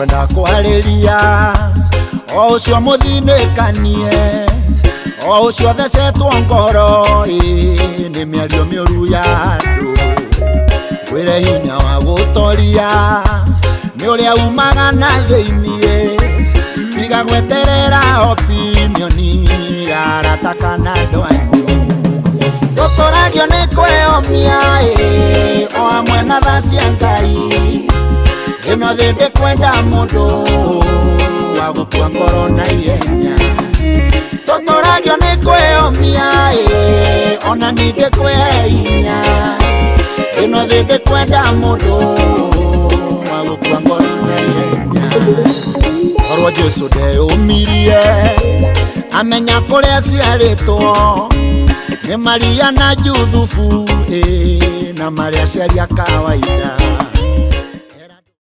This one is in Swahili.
ngwenda kwariria o ucio muthinekanie o ucio thecetwo ngoro ni miario miuru ya andu wire hinya wa gutoria ni uria umaga na thiini tiga gweterera opinioni aratakana ndwanyu tuturagio ni kweyomia o amwe na tha cia Ngai ino thi ndikwenda mundu wa gukua ngoro na ihenya tuturagio ni kweyomia ona ni ndikwehe hinya ino thi ndikwenda mundu wa gukua ngoro na ihenya korwo Jesu ndeyumirie amenya kuria ciaritwo ni Maria na Juthufu na Maria ciaria kawaida